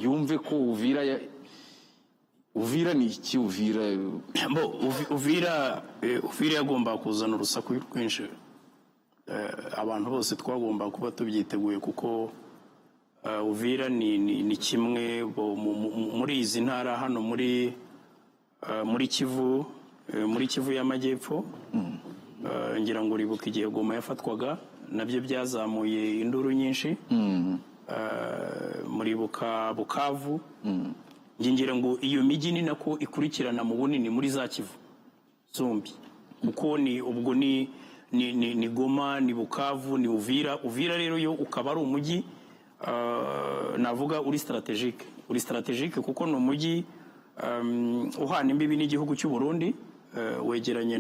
yumve ko Uvira ni iki Uvira yagomba kuzana urusaku rwinshi, abantu bose twagomba kuba tubyiteguye kuko Uvira ni kimwe muri izi ntara hano muri Kivu y'Amajyepfo. Ngira ngo uribuka igihe Goma yafatwaga nabyo byazamuye induru nyinshi. Muribuka Bukavu. Ngira ngo iyo migi ni nako ikurikirana mu bunini muri za Kivu zombi, kuko ubwo ni Goma, ni Bukavu, ni Uvira rero yo ukaba ari umujyi navuga uri strategique kuko ni umujyi uhana imbibi n'igihugu cy'u Burundi, wegeranye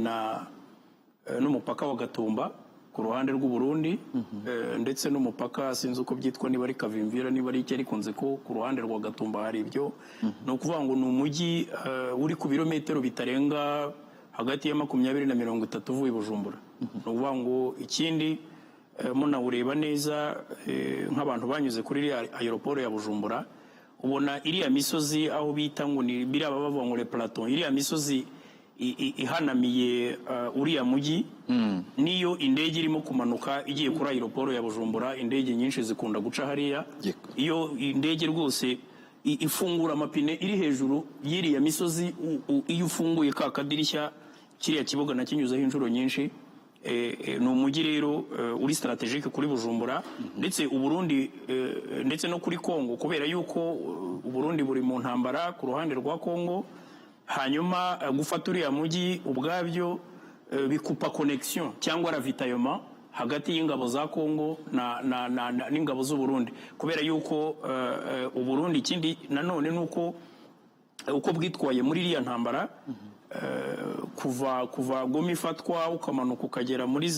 n'umupaka wa Gatumba ku ruhande rw'u Burundi, ndetse n'umupaka sinzi uko byitwa, niba ari Kavimvira niba ari iki, arikunze ko ku ruhande rwa Gatumba hari ibyo. No kuvuga ngo ni umujyi uri ku birometero bitarenga hagati ya 20 na 30 uvuye Bujumbura. No kuvuga ngo ikindi munawureba neza nk'abantu banyuze kuri aeroport ya Bujumbura, ubona iriya misozi aho bita ngo ni biraba bavuga ngo le plateau, iriya misozi ihanamiye uriya mujyi, niyo indege irimo kumanuka igiye kuri aeroport ya Bujumbura, indege nyinshi zikunda guca hariya. Iyo indege rwose ifungura amapine iri hejuru y'iriya misozi, iyo ufunguye ka kadirishya kiriya kibuga na kinyuzeho inshuro nyinshi. Ni umujyi rero uri strategique kuri Bujumbura, ndetse Uburundi ndetse no kuri Kongo, kubera yuko Uburundi buri mu ntambara ku ruhande rwa Kongo. Hanyuma gufata uriya mujyi ubwabyo bikupa connection cyangwa ravitaillement hagati y'ingabo za Kongo n'ingabo z'u Burundi, kubera yuko Uburundi ikindi nanone nuko uko bwitwaye muri iriya ntambara, kuva Goma ifatwa ukamanuka ukagera muri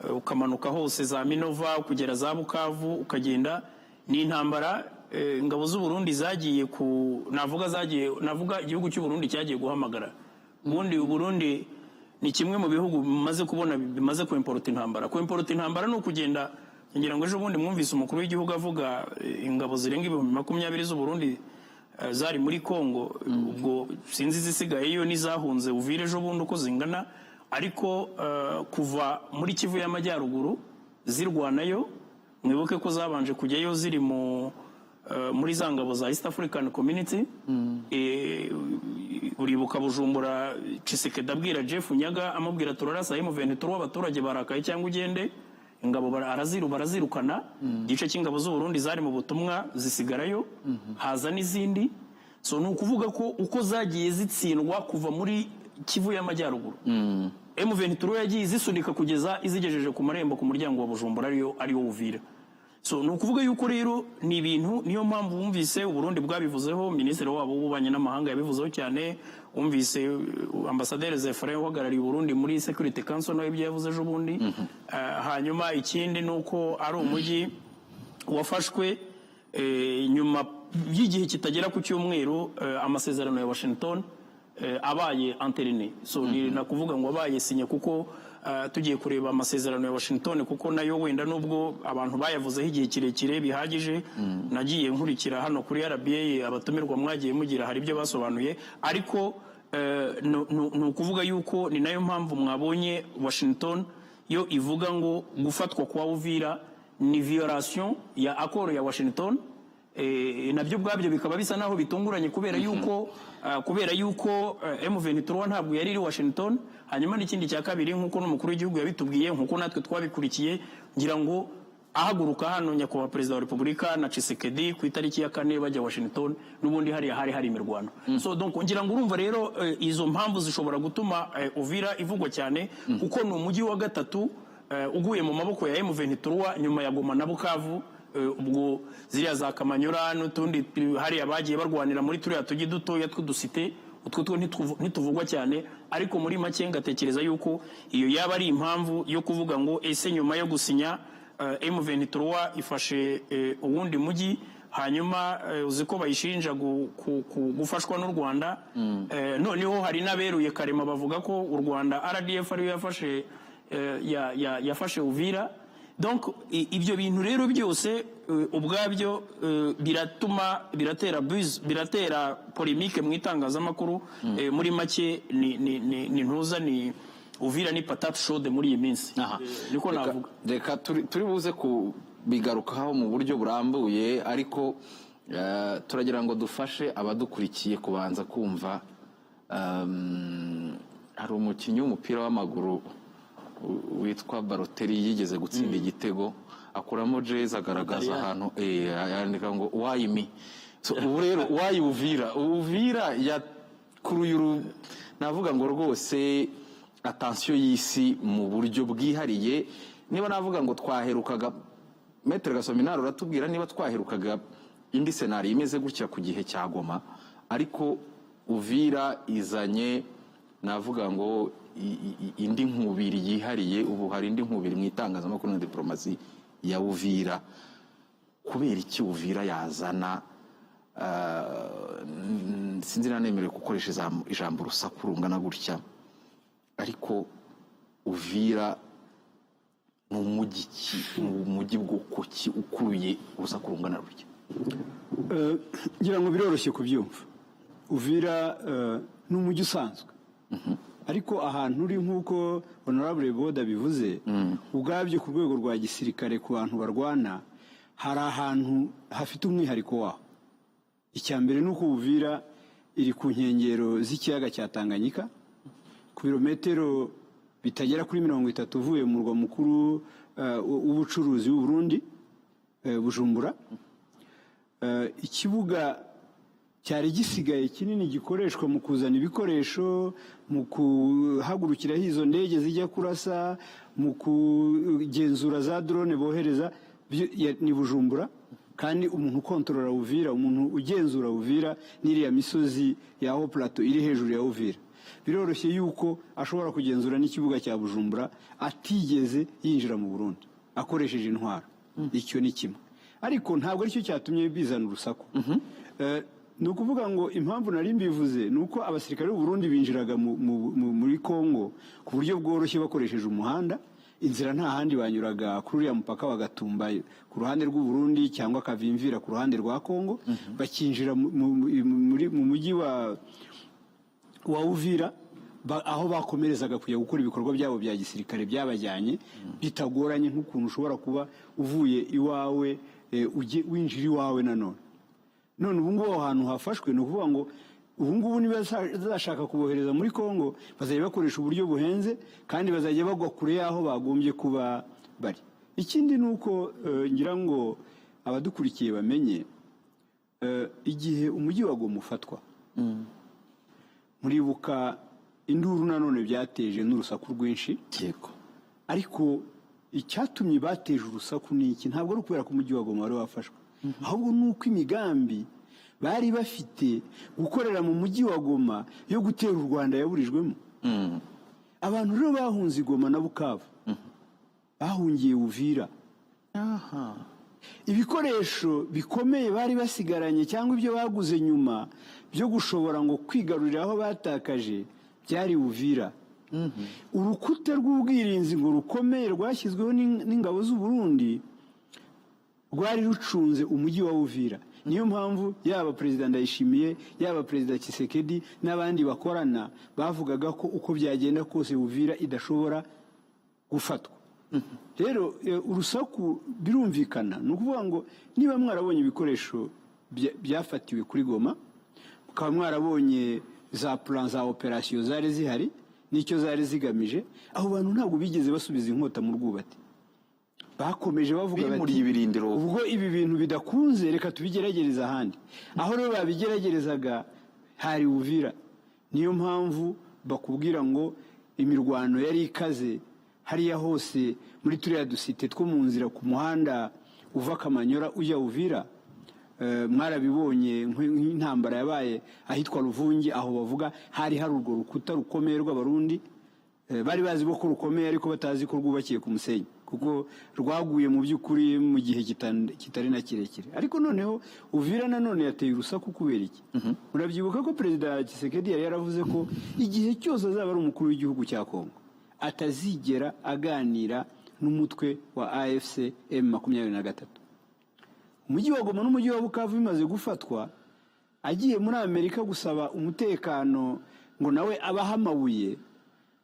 ukamanuka hose za Minova kugera za Bukavu ukagenda, ni intambara ingabo z'u Burundi zagiye navuga igihugu cy'u Burundi cyagiye guhamagara. Ubundi u Burundi ni kimwe mu bihugu bimaze kubona bimaze kwimporta intambara. Kwimporta intambara no kugenda, ngira ngo ejo bundi mwumvise umukuru w'igihugu avuga ingabo zirenga 20 z'u Burundi zari muri Kongo. Ubwo sinzi zisigaye yo nizahunze Uvira ejo bundi uko zingana, ariko kuva muri Kivu y'Amajyaruguru zirwanayo, mwibuke ko zabanje kujyayo ziri muri za ngabo za East African Community. Uribuka Bujumbura Tshisekedi abwira Jeff Nyaga amubwira turarasa M23 abaturage barakaye cyangwa ugende, ingabo barazirukana. Gice cy'ingabo z'u Burundi zari mu butumwa zisigarayo, haza n'izindi. So ni ukuvuga ko uko zagiye zitsindwa kuva muri Kivu y'Amajyaruguru, M23 yagiye zisunika kugeza izigejeje ku marembo ku muryango wa Bujumbura ariyo Uvira. So ni ukuvuga yuko rero ni ibintu, niyo mpamvu wumvise Uburundi bwabivuzeho, minisitiri wabo w'ububanyi n'amahanga yabivuzeho cyane. Wumvise ambasaderi Zefrain uhagarariye Uburundi muri Security Council nawe ibyo yavuze ejo bundi. Hanyuma ikindi nuko ari umujyi wafashwe nyuma y'igihe kitagera ku cyumweru amasezerano ya Washington abaye entériné. So ni nakuvuga ngo abaye sinye, kuko tugiye kureba amasezerano ya Washington, kuko nayo wenda nubwo abantu bayavuzeho igihe kirekire bihagije, nagiye nkurikira hano kuri RBA abatumirwa mwagiye mugira hari ibyo basobanuye, ariko ni ukuvuga yuko ni nayo mpamvu mwabonye Washington yo ivuga ngo gufatwa kwa Uvira ni violation ya accord ya Washington. Nabyo bwabyo bikaba bisa naho bitunguranye, kubera yuko M23 ntabwo yari iri Washington. Hanyuma n'ikindi cya kabiri, nkuko n'umukuru w'igihugu yabitubwiye, nkuko natwe twabikurikiye, ngira ngo ahaguruka hano nyakubahwa perezida wa Repubulika na Tshisekedi ku itariki ya 4 bajya Washington, n'ubundi hari imirwano. So donc ngira ngo urumva rero izo mpamvu zishobora gutuma Uvira ivugwa cyane, kuko ni umujyi wa gatatu uguye mu maboko ya M23 nyuma ya Goma na Bukavu. Ubwo ziriya za Kamanyura n'utundi hari abagiye barwanira muri turiya tugi dutoya tw'udusite, utwo ntituvugwa cyane, ariko muri make ngatekereza yuko iyo yaba ari impamvu yo kuvuga ngo ese nyuma yo gusinya M23 ifashe uwundi mujyi, hanyuma uziko bayishinja gufashwa n'u Rwanda. Noneho hari n'aberuye karema bavuga ko u Rwanda RDF ariyo yafashe Uvira. donc ibyo bintu rero byose ubwabyo biratera polemique mu itangazamakuru. Muri make ni ntuza ni Uvira ni patate chaude muri iyi minsi. Niko navuga. Reka turi buze kubigarukaho mu buryo burambuye, ariko turagira ngo dufashe abadukurikiye kubanza kumva. Hari umukinnyi w'umupira w'amaguru witwa Balotelli yigeze gutsinda igitego, akuramo jezi agaragaza ahantu yandika ngo why me. Ubu rero why Uvira yakuruye navuga ngo rwose attention y'isi mu buryo bwihariye. Niba navuga ngo twaherukaga Maître Gasominaro uratubwira niba twaherukaga indi scenario imeze gutya ku gihe cya Goma, ariko Uvira izanye navuga ngo indi nkubiri yihariye. Ubu hari indi nkubiri mu itangazamakuru na diplomasi ya Uvira. Kubera iki Uvira yazana sinzi nanemerewe gukoresha ijambo urusaku rungana gutya, ariko Uvira ni umujyi bw'ukuki ukuruye urusaku rungana gutya? ngira ngo biroroshye kubyumva. Uvira ni umujyi usanzwe, ariko ahantu uri nk'uko Honorable Boda bivuze, ubwabyo ku rwego rwa gisirikare ku bantu barwana hari ahantu hafite umwihariko waho. Icya mbere ni uko Uvira iri ku nkengero z'ikiyaga cya Tanganyika, ku birometero bitagera kuri 30 uvuye mu murwa mukuru w'ubucuruzi w'u Burundi, Bujumbura. Ikibuga cyari gisigaye kinini gikoreshwa mu kuzana ibikoresho, mu kuhagurukiraho izo ndege zijya kurasa, mu kugenzura za drone bohereza, ni Bujumbura. Kandi umuntu ukontorora Uvira, umuntu ugenzura Uvira n'iriya misozi ya Haut Plateau iri hejuru ya Uvira, biroroshye yuko ashobora kugenzura n'ikibuga cya Bujumbura atigeze yinjira mu Burundi akoresheje intwaro. Icyo ni kimwe, ariko ntabwo aricyo cyatumye bizana urusaku. Ni ukuvuga ngo impamvu nari mbivuze ni uko abasirikare b'u Burundi binjiraga muri Kongo ku buryo bworoshye bakoresheje umuhanda. Inzira nta handi banyuraga kuri uriya mupaka bagatumba ku ruhande rw'u Burundi cyangwa Kavimvira ku ruhande rwa Kongo, bakinjira mu mujyi wa Uvira, aho bakomerezaga kujya gukora ibikorwa byabo bya gisirikare byabajyanye bitagoranye, nk'ukuntu ushobora kuba uvuye iwawe winjira iwawe nanone. None ubu ngubu aho hantu hafashwe, ni ukuvuga ngo ubu ngubu niba bazashaka kubohereza muri Kongo bazajya bakoresha uburyo buhenze, kandi bazajya bagwa kure y'aho bagombye kuba bari. Ikindi ni uko ngira ngo abadukurikiye bamenye igihe umujyi wa Goma ufatwa, muribuka induru nanone byateje n'urusaku rwinshi. Yego, ariko icyatumye bateje urusaku ni iki? Ntabwo ari ukubera ko umujyi wa Goma wari wafashwe, ahubwo ni uko imigambi bari bafite gukorera mu mujyi wa Goma yo gutera u Rwanda yaburijwemo. Abantu rero bahunze Goma na Bukavu bahungiye Uvira. Ibikoresho bikomeye bari basigaranye cyangwa ibyo baguze nyuma byo gushobora ngo kwigarurira aho batakaje byari Uvira. Urukuta rw'ubwirinzi ngo rukomeye rwashyizweho n'ingabo z'u Burundi rwari rucunze umujyi wa Uvira. Niyo mpamvu yaba Perezida Ndayishimiye, yaba Perezida Tshisekedi n'abandi bakorana bavugaga ko uko byagenda kose Uvira idashobora gufatwa. Rero urusaku birumvikana. Ni ukuvuga ngo niba mwarabonye ibikoresho byafatiwe kuri Goma, mukaba mwarabonye za plan za operation zari zihari n'icyo zari zigamije, aho bantu ntabwo bigeze basubiza inkota mu rwubati. Bakomeje bavuga bati ubwo ibi bintu bidakunze reka tubigeragereza ahandi. Aho rero babigeragerezaga hari Uvira. Niyo mpamvu bakubwira ngo imirwano yari ikaze hariya hose muri turiya dusite two mu nzira ku muhanda uva Kamanyora ujya Uvira. Mwarabibonye nk'intambara yabaye ahitwa Ruvungi, aho bavuga hari urwo rukuta rukomeye rw'Abarundi. Bari bazi ko rukomeye ariko batazi ko rwubakiye ku musenyi, kuko rwaguye mu by'ukuri mu gihe kitari na kirekire. Ariko noneho Uvira nanone yateye urusaku kubera iki? Murabyibuka ko Perezida Tshisekedi yari yaravuze ko igihe cyose azaba ari umukuru w'igihugu cya Kongo atazigera aganira n'umutwe wa AFC M23. Umujyi wa Goma n'umujyi wa Bukavu bimaze gufatwa, agiye muri Amerika gusaba umutekano ngo nawe abaha amabuye,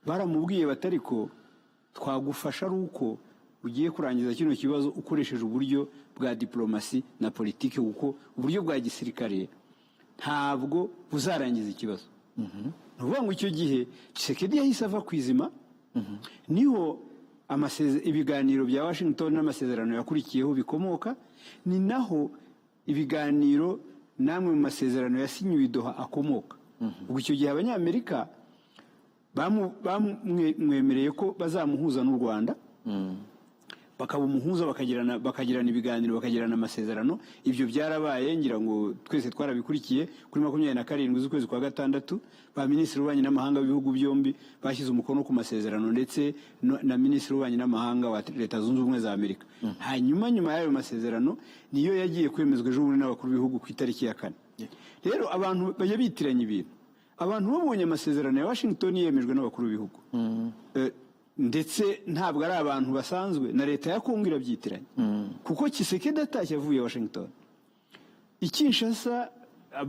baramubwiye batariko twagufasha ari uko ugiye kurangiza kino kibazo ukoresheje uburyo bwa diplomasi na politiki, kuko uburyo bwa gisirikare ntabwo buzarangiza ikibazo. Nuvuga ngo icyo gihe Tshisekedi yahise ava kwizima, niho ibiganiro bya Washington n'amasezerano yakurikiyeho bikomoka, ni naho ibiganiro namwe mu masezerano yasinyiwe i Doha akomoka. Ubwo icyo gihe abanyamerika bamwemereye ko bazamuhuza n'u Rwanda, bakaba umuhuza, bakagirana ibiganiro, bakagirana amasezerano. Ibyo byarabaye, ngira ngo twese twarabikurikiye. Kuri 27 z'ukwezi kwa gatandatu ba minisitiri w'ububanyi n'amahanga b'ibihugu byombi bashyize umukono ku masezerano, ndetse na minisitiri w'ububanyi n'amahanga wa Leta Zunze Ubumwe za Amerika. Hanyuma nyuma y'ayo masezerano niyo yagiye kwemezwa ejo bundi n'abakuru b'ibihugu ku itariki ya 4. Rero abantu bajya bitiranya ibintu. Abantu babonye amasezerano ya Washington yemejwe n'abakuru b'ibihugu, ndetse ntabwo ari abantu basanzwe, na leta ya Kongo irabyitiranye. Kuko Tshisekedi atashye avuye Washington, Kinshasa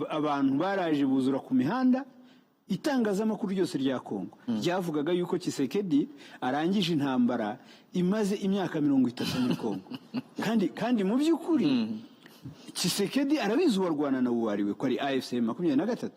abantu baraje buzura ku mihanda. Itangazamakuru ryose rya Kongo ryavugaga yuko Tshisekedi arangije intambara imaze imyaka 30 muri Kongo. kandi mu by'ukuri Tshisekedi arabizi uwarwana na uwariwe ko ari AFC M23.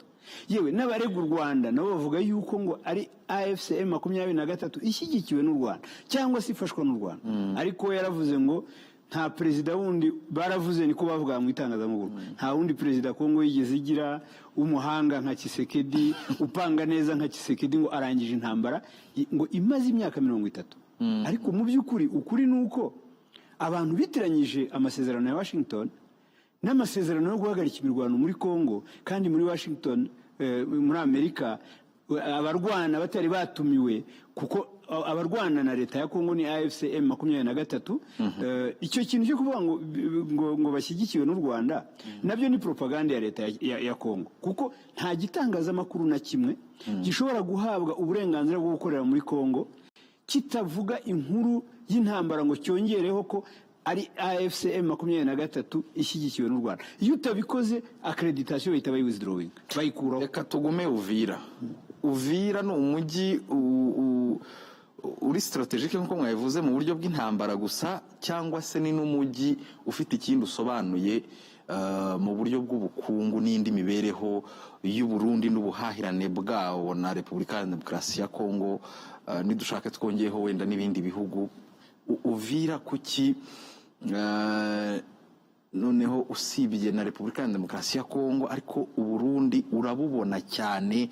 Yewe n'abarega u Rwanda nabo bavuga yuko ngo ari AFC M23 ishyigikiwe n'u Rwanda cyangwa se ifashwa n'u Rwanda. Ariko yaravuze ngo nta perezida wundi, baravuze niko bavuga mu itangazamakuru, nta wundi perezida Kongo yigeze igira umuhanga nka Tshisekedi, upanga neza nka Tshisekedi, ngo arangije intambara ngo imaze imyaka 30. Ariko mu by'ukuri ukuri nuko abantu bitiranyije amasezerano ya Washington n'amasezerano yo guhagarika imirwano muri Kongo, kandi muri Washington muri Amerika abarwana batari batumiwe, kuko abarwana na leta ya Kongo ni AFC M23. Icyo kintu cyo kuvuga ngo bashyigikiwe n'u Rwanda nabyo ni propaganda ya leta ya Kongo, kuko nta gitangazamakuru na kimwe gishobora guhabwa uburenganzira bwo gukorera muri Kongo kitavuga inkuru y'intambara ngo cyongereho ko ari AFC M23 ishyigikiwe n'u Rwanda. Iyo utabikoze accreditation bahita withdrawing, bayikuraho. Reka tugume Uvira. Uvira ni umujyi uri strategique nkuko mwabivuze mu buryo bw'intambara gusa, cyangwa se ni n'umujyi ufite ikindi usobanuye mu buryo bw'ubukungu n'indi mibereho y'u Burundi n'ubuhahirane bwawo na Repubulika ya Demokarasi ya Kongo, nidushaka twongeyeho wenda n'ibindi bihugu. Uvira kuki noneho usibye na Repubulika ya Demokarasi ya Kongo, ariko u Burundi urabubona cyane?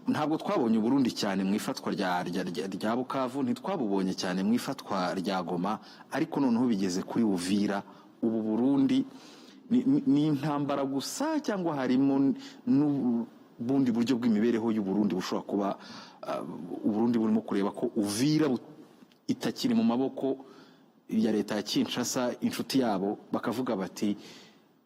Ntabwo twabonye u Burundi cyane mu ifatwa rya Bukavu, ntitwabubonye cyane mu ifatwa rya Goma, ariko noneho bigeze kuri Uvira. Ubu Burundi ni intambara gusa cyangwa harimo n'ubundi buryo bw'imibereho y'u Burundi bushobora kuba u Burundi burimo kureba ko Uvira itakiri mu maboko ya leta ya Kinshasa, inshuti yabo, bakavuga bati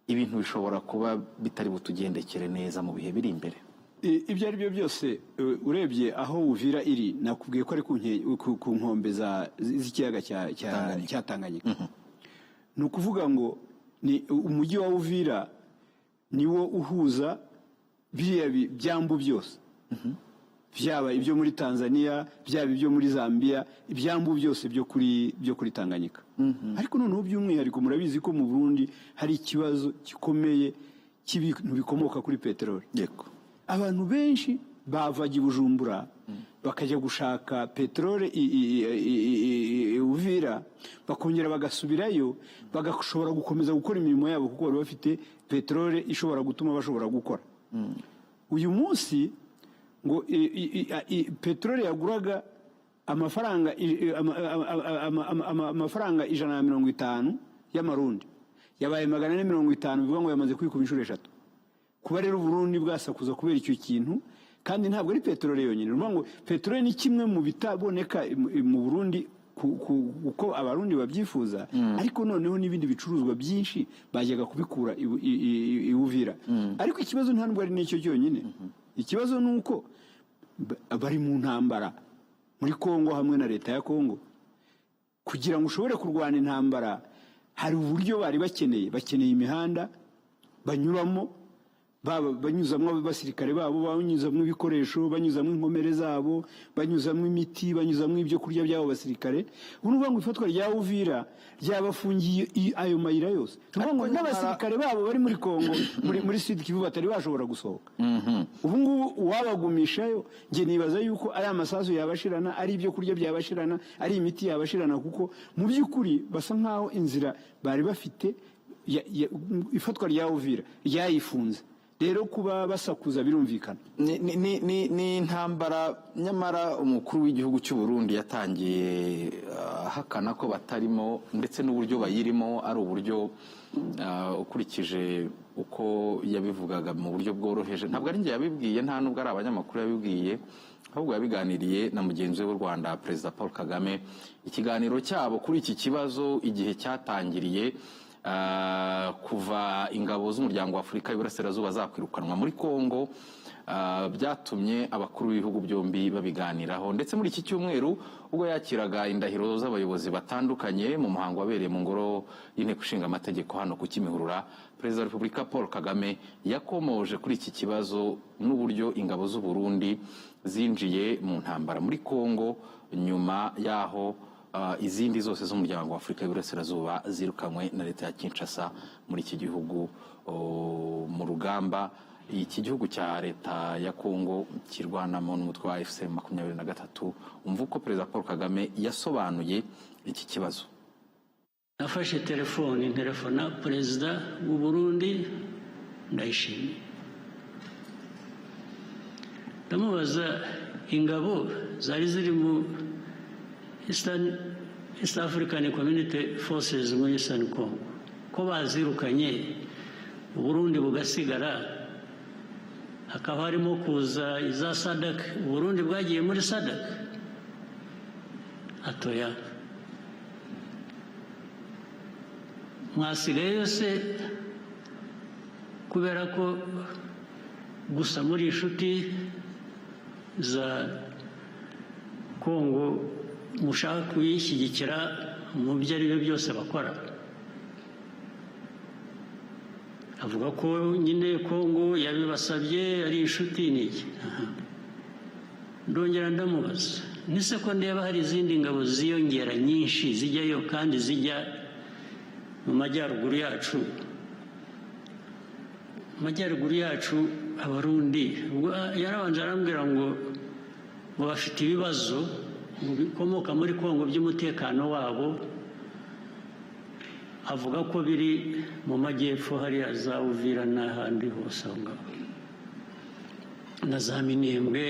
ibintu bishobora kuba bitari butugendekere neza mu bihe biri imbere? Ibyo ari byo byose, urebye aho Uvira iri, nakubwiye ko ari ku nkombe z'ikiyaga cya Tanganyika. Ni ukuvuga ngo ni umujyi wa Uvira niwo uhuza biriya byambu byose, byaba ibyo muri Tanzania, byaba ibyo muri Zambia, ibyambu byose byo kuri Tanganyika. Ariko noneho by'umwihariko murabizi ko mu Burundi hari ikibazo gikomeye cy'ibintu bikomoka kuri peteroli. Yego. Abantu benshi bavaga i Bujumbura bakajya gushaka peteroli Uvira, bakongera bagasubirayo, bagashobora gukomeza gukora imirimo yabo kuko bari bafite peteroli ishobora gutuma bashobora gukora. Uyu munsi ngo peteroli yaguraga amafaranga 150 y'amarundi, yabaye 450, bivuga ngo yamaze kwikuba inshuro 3. Kuba rero Burundi bwasakuza kubera icyo kintu, kandi ntabwo ari peteroli yonyine. Urumva ngo peteroli ni kimwe mu bitaboneka mu Burundi uko abarundi babyifuza, ariko noneho n'ibindi bicuruzwa byinshi bajyaga kubikura i Uvira. Ariko ikibazo ntabwo ari n'icyo cyonyine. Ikibazo ni uko bari mu ntambara muri Kongo hamwe na leta ya Kongo. kugira ngo ushobore kurwana intambara hari uburyo bari bakeneye imihanda banyuramo, banyuzamo abasirikare babo, banyuzamo ibikoresho, banyuzamo inkomere zabo, banyuzamo imiti, banyuzamo ibyo kurya by'abo basirikare. Unuvuga ngo ifatwa rya Uvira ryabafungiye ayo mayira yose, ngo n'abasirikare babo bari muri Kongo muri Sud Kivu batari bashobora gusohoka. Ubu ngubu uwabagumishayo nge nibaza yuko ari amasasu yabashirana, ari ibyo kurya byabashirana, ari imiti yabashirana, kuko mu by'ukuri basa nkaho inzira bari bafite ifatwa rya Uvira ryayifunze. Rero kuba basakuza birumvikana. Ni intambara nyamara umukuru w'igihugu cy'u Burundi yatangiye hakana ko batarimo, ndetse n'uburyo bayirimo ari uburyo ukurikije uko yabivugaga mu buryo bworoheje. Ntabwo ari njye yabibwiye, nta nubwo ari abanyamakuru yabibwiye, ahubwo yabiganiriye na mugenzi we w'u Rwanda Perezida Paul Kagame. Ikiganiro cyabo kuri iki kibazo igihe cyatangiriye kuva ingabo z'umuryango wa Afurika y'Iburasirazuba zakwirukanwa muri Kongo, byatumye abakuru b'ibihugu byombi babiganiraho. Ndetse muri iki cyumweru ubwo yakiraga indahiro z'abayobozi batandukanye mu muhango wabereye mu ngoro y'inteko ishinga amategeko hano ku Kimihurura, Perezida wa Repubulika Paul Kagame yakomoje kuri iki kibazo n'uburyo ingabo z'u Burundi zinjiye mu ntambara muri Kongo nyuma yaho izindi zose z'umuryango wa Afurika y'Iburasirazuba zirukanywe na leta ya Kinshasa muri iki gihugu mu rugamba iki gihugu cya leta ya Kongo kirwanamo n'umutwe wa FC 23. Umva uko Perezida Paul Kagame yasobanuye iki kibazo. Nafashe telefona Perezida w'u Burundi Ndayishimiye, ndamubaza ingabo zari ziri mu East African Community Forces muri Eastern Congo ko bazirukanye u Burundi bugasigara, hakaba harimo kuza iza SADC, u Burundi bwagiye muri SADC. Atoya, mwasigaye yose kubera ko gusa muri inshuti za Kongo mushaka kuyishyigikira mu byo ari byo byose bakora. Avuga ko nyine Kongo yabibasabye ari inshuti n'iki. Ndongera ndamubaza, nise ko ndeba hari izindi ngabo ziyongera nyinshi zijyayo kandi zijya mu majyaruguru yacu. Majyaruguru yacu Abarundi yarabanje arambwira ngo bafite ibibazo bikomoka muri Kongo by'umutekano wabo. Avuga ko biri mu majyepfo hariya za Uvira n'ahandi hose aho ngaho na za Minembwe,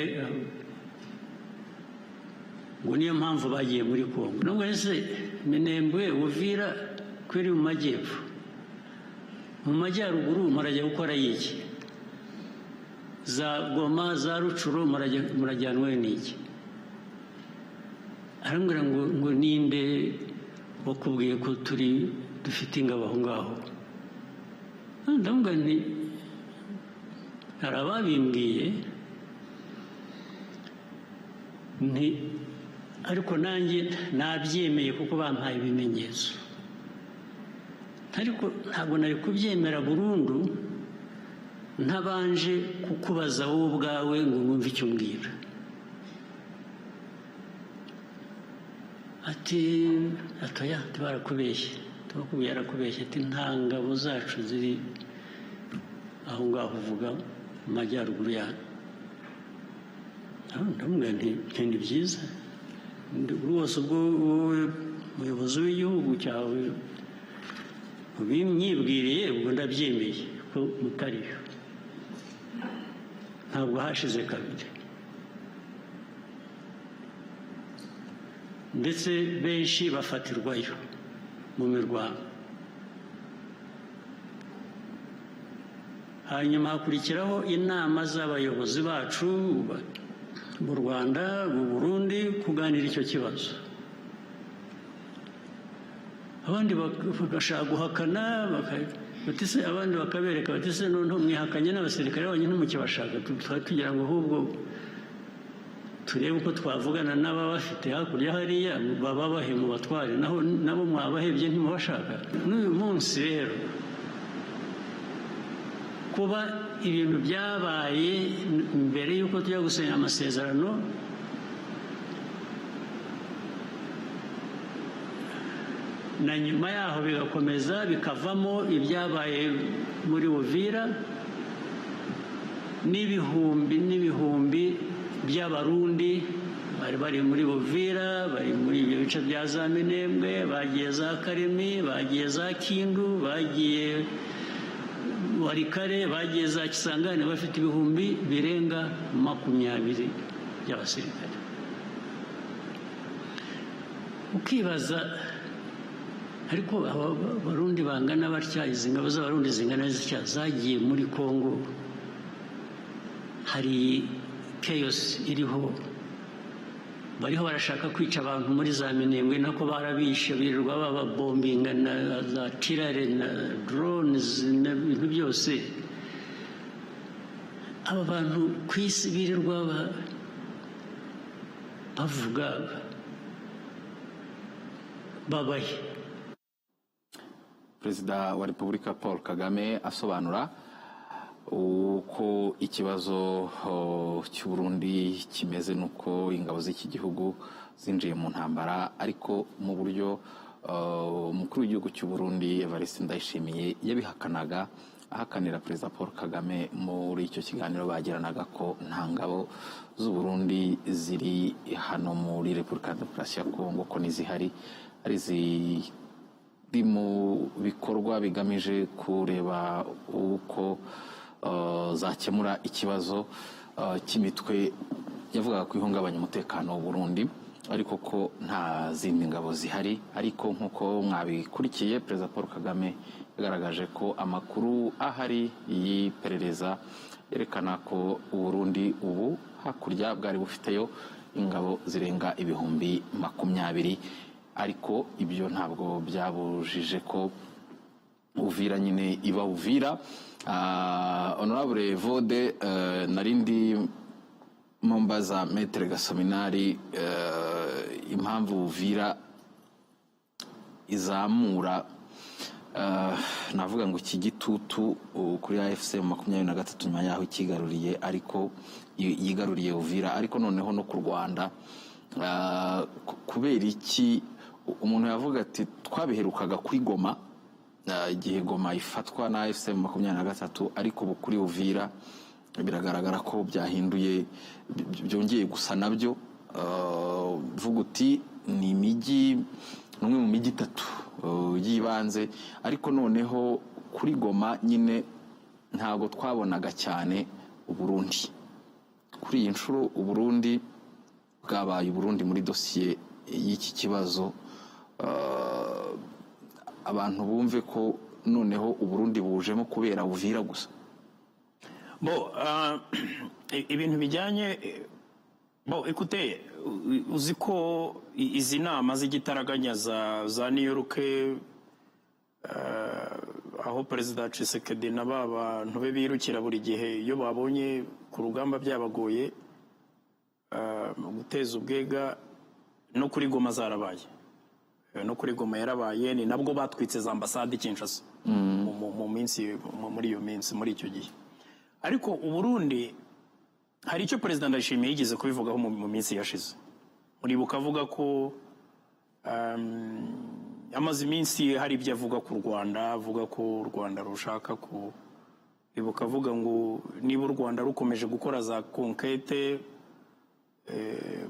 ngo niyo mpamvu bagiye muri Kongo. Nubwo ese Minembwe Uvira kwiri mu majyepfo, mu majyaruguru murajya gukora iki? Za Goma za Rucuro murajyanwe n'iki? Arambwira ngo ninde wakubwiye ko dufite ingabo aho ngaho? Ndamubwira nti hari ababimbwiye, ariko nanjye nabyemeye kuko bampaye ibimenyetso, ariko ntabwo nari kubyemera burundu ntabanje kukubaza wowe ubwawe ngo wumve icyo mbwira. Atoya, barakubeshye, tubakubwiye yarakubeshye, ati nta ngabo zacu ziri aho ngaho uvuga mu majyaruguru yacu. Ndamubwira nti ni byiza rwose, ubwo wowe umuyobozi w'igihugu cyawe ubinyibwiriye, ubwo ndabyemeye ko mutariyo. Ntabwo hashize kabiri, ndetse benshi bafatirwayo mu mirwano. Hanyuma hakurikiraho inama z'abayobozi bacu mu Rwanda, mu Burundi, kuganira icyo kibazo. Abandi bagashaka guhakana, abandi bakabereka bati se noneho mwihakanye n'abasirikare banyu ntimukibashaka, tugira ngo ahubwo turebe uko twavugana n'ababafite hakurya hariya bababahe mu batware nabo mwabahebye ntimubashaka. N'uyu munsi rero kuba ibintu byabaye mbere y'uko tujya gusinya amasezerano na nyuma yaho bigakomeza bikavamo ibyabaye muri Uvira n'ibihumbi by'abarundi bari muri Uvira, bari muri ibyo bice bya za Minembwe, bagiye za Karemi, bagiye za Kindu, bagiye Warikare, bagiye za Kisangani, bafite ibihumbi birenga 20 by'abasirikare. Ukibaza ariko abarundi bangana batya, izi ngabo z'abarundi zingana zitya zagiye muri Kongo, hari chaos iriho, bariho barashaka kwica abantu muri za Minembwe, nako barabishe birirwa bababombinga na za tirare na drones n'ibintu byose. Aba bantu ku isi birirwa bavuga babaye. Perezida wa Repubulika Paul Kagame asobanura uko ikibazo cy'u Burundi kimeze, nuko ingabo z'iki gihugu zinjiye mu ntambara, ariko mu buryo umukuru w'igihugu cy'u Burundi Evariste Ndayishimiye yabihakanaga, ahakanira Perezida Paul Kagame muri icyo kiganiro bagiranaga ko nta ngabo z'u Burundi ziri hano muri Repubulika ya Demokarasi ya Kongo, ko nizihari ari ziri mu bikorwa bigamije kureba uko zakemura ikibazo cy'imitwe yavugaga ko ihungabanya umutekano w'u Burundi, ariko ko nta zindi ngabo zihari. Ariko nk'uko mwabikurikiye, Perezida Paul Kagame yagaragaje ko amakuru ahari y'iperereza yerekana ko u Burundi ubu hakurya bwari bufiteyo ingabo zirenga ibihumbi 20, ariko ibyo ntabwo byabujije ko Uvira nyine iba Uvira. Honorable Vode, narindi mumbaza Maître Gasominari impamvu Uvira izamura navuga ngo iki gitutu kuri AFC 23 nyuma yaho ikigaruriye, ariko yigaruriye Uvira, ariko noneho no ku Rwanda. Kubera iki umuntu yavuga ati twabiherukaga kuri Goma, igihe Goma ifatwa na AFC 23, ariko ubu kuri Uvira biragaragara ko byahinduye, byongeye gusa nabyo. Vuga uti ni imijyi, numwe mu mijyi 3 yibanze, ariko noneho kuri Goma nyine ntago twabonaga cyane u Burundi. Kuri iyi nshuro u Burundi bwabaye u Burundi muri dosiye y'iki kibazo, abantu bumve ko noneho u Burundi bujemo kubera Uvira gusa. Ibintu bijyanye écoutez, uzi ko izi nama z'igitaraganya za New York, aho Perezida Tshisekedi na bantu be birukira buri gihe iyo babonye ku rugamba byabagoye guteza ubwega, no kuri Goma zarabaye, no kuri Goma yarabaye, ni nabwo batwitse za ambasade Kinshasa mu minsi, muri iyo minsi, muri icyo gihe. Ariko u Burundi hari icyo Perezida Ndayishimiye yigeze kubivugaho mu minsi yashize. Muribuka avuga ko amaze iminsi hari ibyo avuga ku Rwanda, avuga ko u Rwanda rushaka ku, ribuka avuga ngo niba u Rwanda rukomeje gukora za conquête,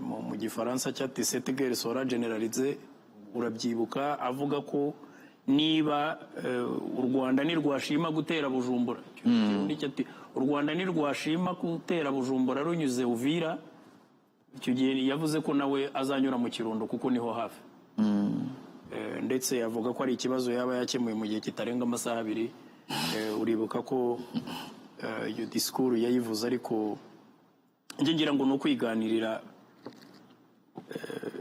mu gifaransa cyati cette guerre sera généralisée. Urabyibuka avuga ko niba u Rwanda nirwashima gutera Bujumbura, u Rwanda nirwashima gutera Bujumbura runyuze Uvira, icyo gihe yavuze ko nawe azanyura mu Kirundo kuko niho hafi. Ndetse avuga ko ari ikibazo yaba yakemuye mu gihe kitarenga amasaha 2. Uribuka ko iyo discours yayivuze, ariko nje ngira ngo no kwiganirira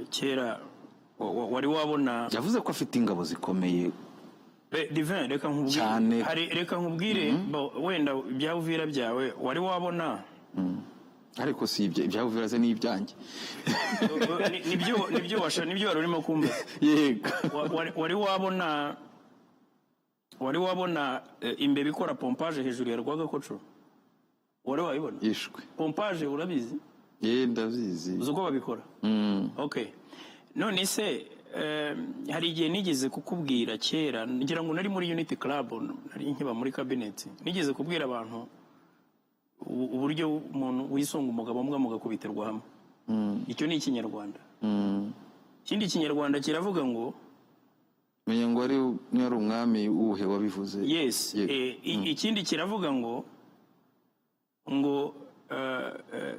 kera wari wabona yavuze ko afite ingabo zikomeye. Divin, reka nkubwire wenda bya Uvira byawe, wari wabona ariko si ibyo ibya Uvira ze n'ibyanjye nibyo wari urimo kumva. yego wari wabona imbeba ikora pompage hejuru ya Rwagakoco? Wari wayibona? yishwe Pompage urabizi? ndabizi. uzi uko babikora? Okay, none se hari igihe nigeze kukubwira kera, ngira ngo nari muri Unity Club, nari nkiba muri cabinet, nigeze kubwira abantu uburyo umuntu wisunga umugabo umwe mugakubitirwa hamwe. Icyo ni ikinyarwanda. Ikindi kinyarwanda kiravuga ngo menya ngo ari umwami uhe wabivuze. Yes. Ikindi kiravuga ngo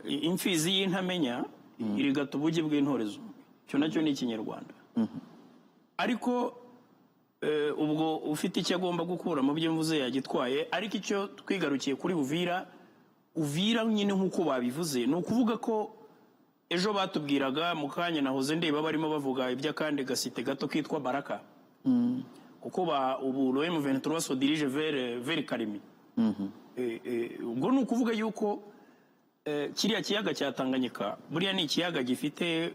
imfizi y'intamenya irigata ubugi bw'intorezo. Cyo nacyo ni ikinyarwanda. Ariko ubwo ufite icyo agomba gukura mu byo mvuze yagitwaye, ariko icyo twigarukiye kuri Uvira nyine nk'uko babivuze, ni ukuvuga ko ejo batubwiraga mu kanya nahoze ndeba barimo bavuga iby'akandi gasite gato kitwa Baraka. Kuko ubu le M23 se dirige vers Kalemi. Ubwo ni ukuvuga yuko kiriya kiyaga cya Tanganyika buriya ni ikiyaga gifite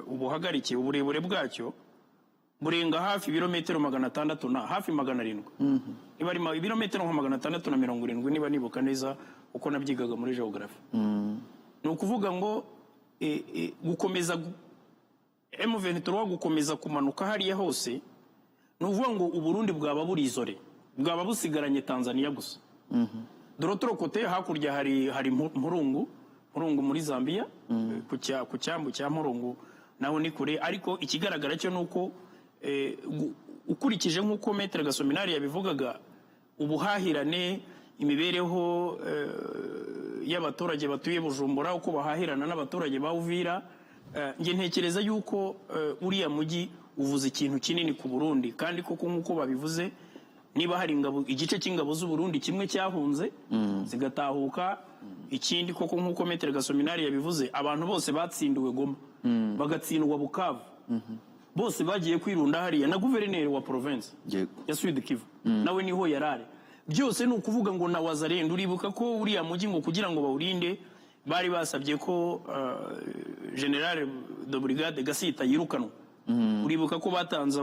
ubuhagarike, uburebure bwacyo burenga hafi ibirometero 600 na hafi 700. Niba ari ibirometero 670 niba nibuka neza uko nabyigaga muri geography. Ni ukuvuga ngo gukomeza M23 gukomeza kumanuka hariya hose, ni ukuvuga ngo Uburundi bwaba buri izore, bwaba busigaranye Tanzania gusa. Dorotoro kote hakurya hari Mpurungu muri Zambia, ku cyambu cya Mpurungu naho ni kure, ariko ikigaragara cyo nuko ukurikije nk'uko Maître Gasominari yabivugaga, ubuhahirane, imibereho y'abaturage batuye Bujumbura, uko bahahirana n'abaturage ba Uvira, nge ntekereza yuko uriya mujyi uvuze ikintu kinini ku Burundi. Kandi koko nk'uko babivuze, niba hari igice cy'ingabo z'u Burundi kimwe cyahunze zigatahuka, ikindi koko nk'uko Maître Gasominari yabivuze, abantu bose batsindiwe Goma bagatsindwa Bukavu, bose bagiye kwirunda hariya, na guverineri wa province ya Sud Kivu nawe niho yarare. Byose ni ukuvuga ngo na Wazalendo, uribuka ko uriya mujyi ngo kugira ngo bawurinde bari basabye ko General de Brigade Gasita yirukanwa. Uribuka ko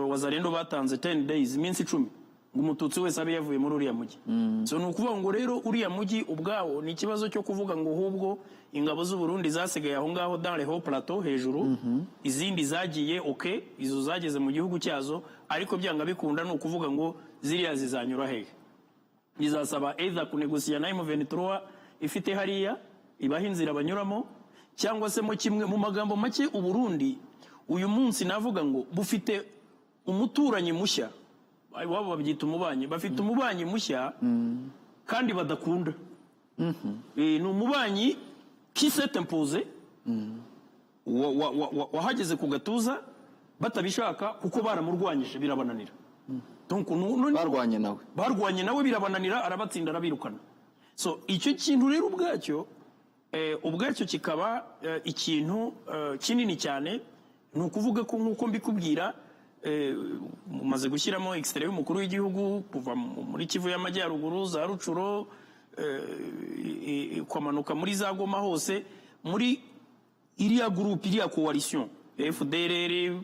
Wazalendo batanze 10 days, iminsi 10, ngo umututsi wese abe yavuye muri uriya mujyi. So ni ukuvuga ngo rero uriya mujyi ubwawo ni ikibazo cyo kuvuga ngo hubwo ingabo z'u Burundi zasigaye aho ngaho dans le haut plateau hejuru, izindi zagiye izo zageze mu gihugu cyazo, ariko byanga bikunda ni ukuvuga ngo ziriya zizanyura hehe. Bizasaba either kunegosiya na M23 ifite hariya ibaha inzira banyuramo, cyangwa se mo kimwe. Mu magambo make, u Burundi uyu munsi navuga ngo bufite umuturanyi mushya, wabo babyita umubanyi, bafite umubanyi mushya kandi badakunda. Ni umubanyi qui s'est imposé, wahageze ku gatuza batabishaka kuko baramurwanyije birabananira. barwanye nawe birabananira, arabatsinda arabirukana. So icyo kintu rero ubwacyo kikaba ikintu kinini cyane. Ni ukuvuga ko nk'uko mbikubwira, mumaze gushyiramo extrait y'umukuru w'igihugu kuva muri Kivu y'Amajyaruguru, za Rucuro, kwamanuka muri za Goma hose, muri iriya groupe, iriya coalition FDLR,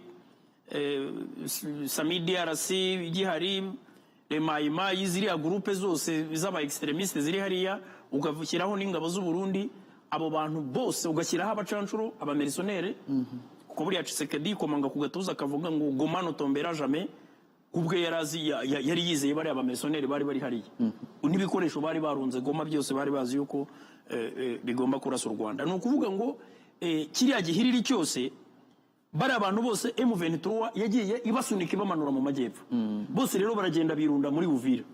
SAMIDRC igihari, Remayima, ziriya groupe zose z'aba extremistes ziri hariya, ugashyiraho n'ingabo z'u Burundi, abo bantu bose ugashyiraho abacancuro, abamercenaires, kuko buriya Tshisekedi komanga ku gatuza akavuga ngo Goma no tombera jamais, ubwe yari yizeye bari abamercenaires bari hariya, n'ibikoresho bari barunze Goma byose bari bazi yuko bigomba kurasa u Rwanda. Ni ukuvuga ngo kiriya gihiriri cyose bari abantu bose M23 yagiye ibasunika ibamanura mu majyepfo, bose rero baragenda birunda muri Uvira.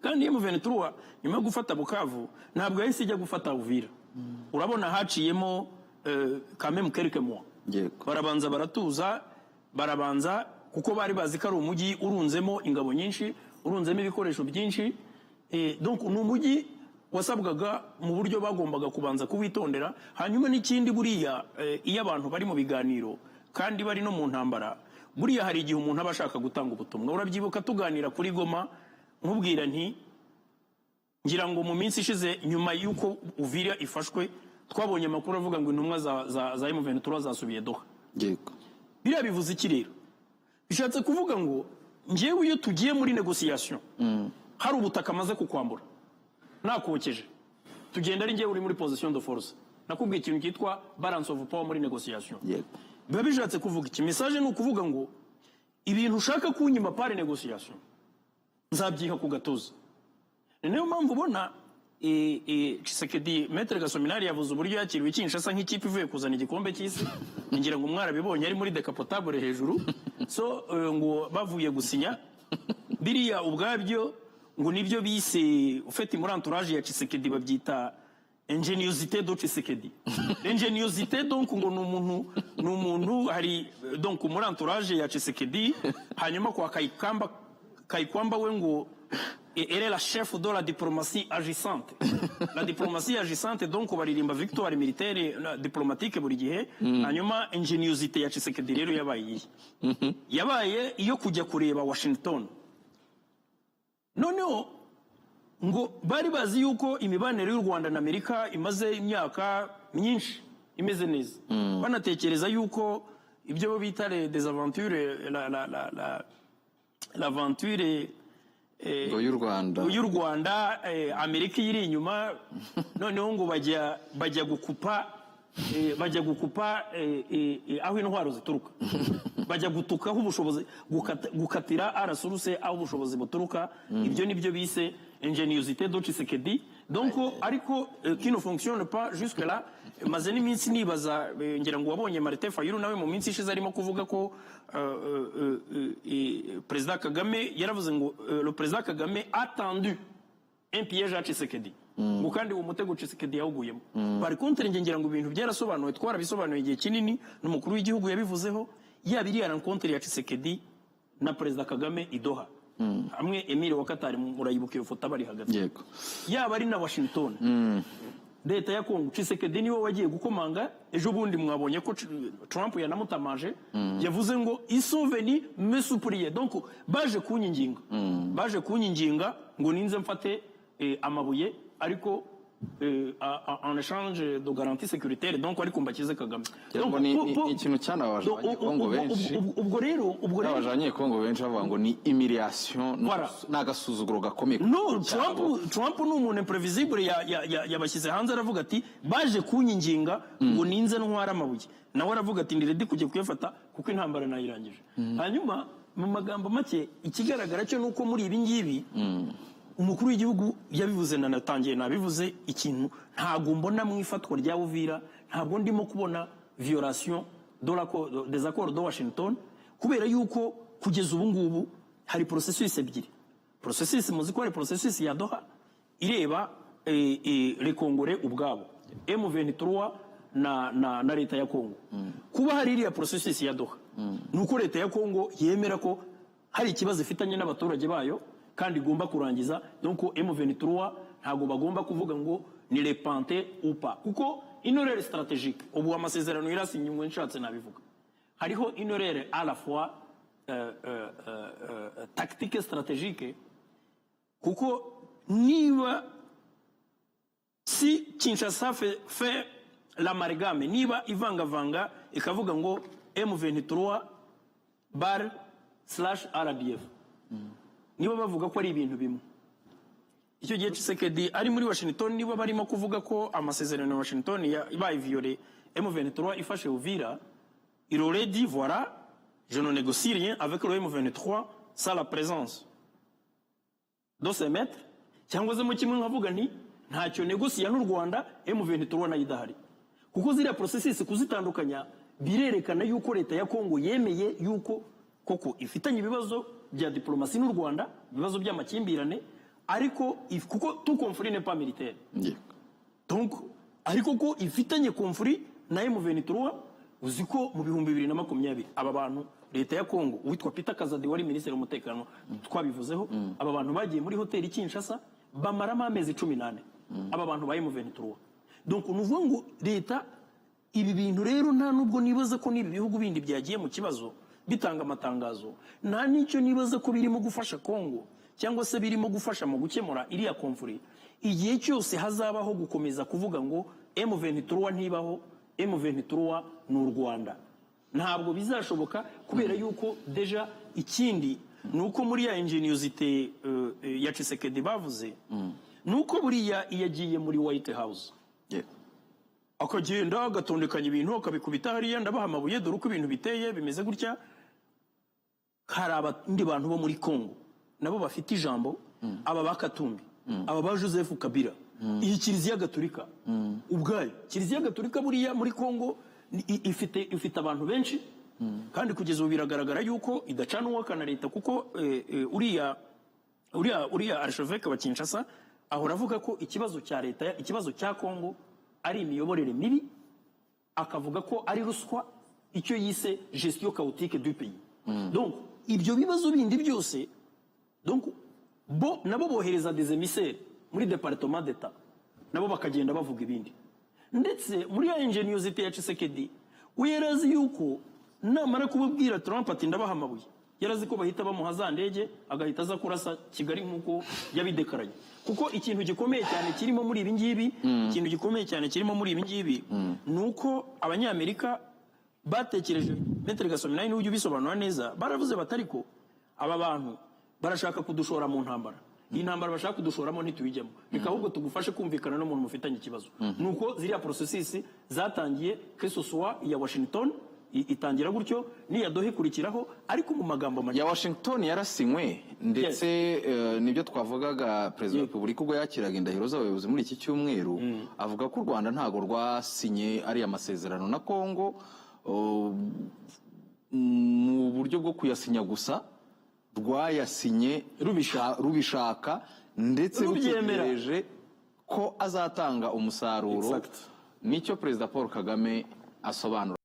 Kandi M23 nyuma yo gufata Bukavu ntabwo yahise ijya gufata Uvira. Urabona haciyemo quand même quelques mois, barabanza baratuza, barabanza kuko bari bazi ko ari umujyi urunzemo ingabo nyinshi, urunzemo ibikoresho byinshi. Donc ni umujyi wasabwaga mu buryo bagombaga kubanza kubitondera. Hanyuma n'ikindi buriya, iyo abantu bari mu biganiro kandi bari no mu ntambara, buriya hari igihe umuntu aba ashaka gutanga ubutumwa. Urabyibuka tuganira kuri Goma, nkubwira nti ngira ngo mu minsi ishize nyuma yuko Uvira ifashwe twabonye amakuru avuga ngo intumwa za M23 zasubiye Doha. Yego. Biriya bivuze iki rero? Bishatse kuvuga ngo njyewe iyo tugiye muri negotiation hari ubutaka amaze kukwambura nakokeje tugenda ari njyewe uri muri position de force nakubwiye ikintu cyitwa balance of power muri negotiation. Yego. Biba bishatse kuvuga iki? Message ni ukuvuga ngo ibintu ushaka kunyima pare negotiation nzabyiha ku gatuza. Niyo mpamvu ubona Tshisekedi Maître Gasominari yavuze uburyo yakiriwe Kinshasa nk'ikipe ivuye kuzana igikombe cy'isi. Ngira ngo mwarabibonye ari muri decapotable hejuru. So ngo bavuye gusinya biriya ubwabyo ngo nibyo bise ufite muri entourage ya Tshisekedi babyita ingéniosité de Tshisekedi. Ingéniosité donc ngo n'umuntu hari donc muri entourage ya Tshisekedi hanyuma kwa Kayikwamba we ngo elle est la chef de la diplomatie agissante. La diplomatie agissante donc baririmba victoire militaire diplomatique buri gihe hanyuma ingéniosité ya Tshisekedi rero yabaye iyo kujya kureba Washington. Noneho ngo bari bazi yuko imibanire y'u Rwanda na Amerika imaze imyaka myinshi imeze neza. Banatekereza yuko ibyo bita des aventures l'aventure y'u Rwanda Amerika iri inyuma noneho ngo bajya gukupa aho intwaro zituruka bajya gutukaho ubushobozi gukatira arasuruse aho ubushobozi buturuka. Ibyo nibyo bise ingéniosité de Tshisekedi. Donc ariko qui ne fonctionne pas jusque là. Maze n'iminsi nibaza ngira ngo wabonye Martin Fayulu nawe mu minsi ishize arimo kuvuga ko Président Kagame yaravuze ngo le Président Kagame a tendu un piège à Tshisekedi. Ngo kandi uwo mutego Tshisekedi yawuguyemo. Par contre ngira ngo ibintu byarasobanuwe twarabisobanuye igihe kinini n'umukuru w'igihugu yabivuzeho yabiriya rencontre ya Tshisekedi na Président Kagame i Doha. Hamwe Emile wa Qatar murayibuka iyo foto bari hagati. Yego. Yaba ari na Washington. Leta ya Kongo Tshisekedi niwe wagiye gukomanga ejo bundi mwabonye ko Trump yanamutamaje yavuze ngo ils sont venus me supplier. Donc baje kunyinginga ngo ninze mfate amabuye ariko en échange de garantie sécuritaire donc ariko mbakize Kagame. Donc ni ikintu cyanabaje Kongo benshi. Ubwo rero abajanye Kongo benshi bavuga ngo ni humiliation n'agasuzuguro gakomeye. No, Trump ni umuntu imprevisible yabashyize hanze aravuga ati baje kunyinginga ngo ninze ntwara amabuye. Nawe aravuga ati ndi ready kujya kuyafata kuko intambara nayirangije. Hanyuma mu magambo make ikigaragara cyo nuko muri ibi ngibi umukuru w'igihugu yabivuze natangiye nabivuze ikintu ntago mbona mu ifatwa rya Uvira ntabwo ndimo kubona violation des accords de Washington kubera yuko kugeza ubu ngubu hari processus ebyiri. Processus muzi ko hari processus ya Doha ireba le Congolais ubwabo M23 na leta ya Kongo. Kuba hari iriya processus ya Doha nuko leta ya Kongo yemera ko hari ikibazo ifitanye n'abaturage bayo kandi igomba kurangiza. Donc M23 ntago bagomba kuvuga ngo ni repente ou pas kuko inorere stratégique ubu amasezerano irasinywe nshatse nabivuga hariho inorere à la fois tactique stratégique kuko niba si Kinshasa fait l'amalgame niba ivangavanga ikavuga ngo M23 /RDF niba bavuga ko ari ibintu bimwe icyo gihe Tshisekedi ari muri Washington niba barimo kuvuga ko amasezerano ya Washington ibaye violé M23 ifashe Uvira il aurait dit voilà je ne négocie rien avec le M23 sans la présence de ces maîtres cyangwa se mu kimwe nkavuga nti ntacyo negosiya n'u Rwanda M23 nayo idahari kuko ziriya processes kuzitandukanya birerekana yuko leta ya Kongo yemeye yuko koko ifitanye ibibazo bya diplomasi n'u Rwanda ibibazo by'amakimbirane ariko kuko tout conflit n'est pas militaire. Donc ariko ko ifitanye conflit na M23 uziko mu bihumbi 2020 aba bantu leta ya Kongo witwa Peter Kazadi wari ministre w'umutekano twabivuzeho aba bantu bagiye muri hoteli Kinshasa bamaramo amezi 18 aba bantu ba M23. Donc nuvuga ngo leta ibi bintu rero nta nubwo nibaza ko nibi bihugu bindi byagiye mu kibazo bitanga amatangazo nta nicyo nibaza ko birimo gufasha Kongo cyangwa se birimo gufasha mu gukemura iriya conflit igihe cyose hazabaho gukomeza kuvuga ngo M23 ntibaho, M23 ni u Rwanda. Ntabwo bizashoboka kubera yuko deja ikindi nuko muri ya ingeniosity ya Tshisekedi bavuze nuko buriya yagiye muri White House akagenda agatondekanya ibintu akabikubita hariya ndabaha amabuye dore uko ibintu biteye bimeze gutya. Hari abandi bantu bo muri Congo nabo bafite ijambo, aba bakatumbi, aba ba Joseph Kabila, iyi Kiliziya Gatolika ubwayo. Kiliziya Gatolika buriya muri Congo ifite abantu benshi, kandi kugeza ubu biragaragara yuko idacana uwaka na leta, kuko uriya archevêque wa Kinshasa ahora avuga ko ikibazo cya leta, ikibazo cya Congo ari imiyoborere mibi, akavuga ko ari ruswa, icyo yise gestion chaotique du pays. Donc ibyo bibazo bindi byose, donc nabo bohereza des émissaires muri département d'État, nabo bakagenda bavuga ibindi. Ndetse muri ya ingeniosité ya Tshisekedi uyerazi yuko namara kubabwira Trump ati ndabaha amabuye, yarazi ko bahita bamuha za ndege agahita aza kurasa Kigali nkuko yabidekaranye. Kuko ikintu gikomeye cyane kirimo muri ibi ngibi, ikintu gikomeye cyane kirimo muri ibi ngibi nuko Abanyamerika batekereje, Maître Gasomina n'ujye bisobanura neza, baravuze batariko aba bantu barashaka kudushora mu ntambara. Iyi ntambara bashaka kudushoramo ntitubijyemo, reka ahubwo tugufashe kumvikana no muntu mufitanye ikibazo. Nuko ziriya processes zatangiye, que ce soit ya Washington itangira gutyo, niya Doha ikurikiraho, ariko mu magambo make ya Washington yarasinywe ndetse nibyo twavugaga Perezida wa Repubulika ubwo yakiraga indahiro z'abayobozi muri iki cyumweru, avuga ko u Rwanda ntago rwasinye ari amasezerano na Congo mu buryo bwo kuyasinya gusa, rwayasinye rubishaka ndetse rutegereje ko azatanga umusaruro. Nicyo Perezida Paul Kagame asobanura.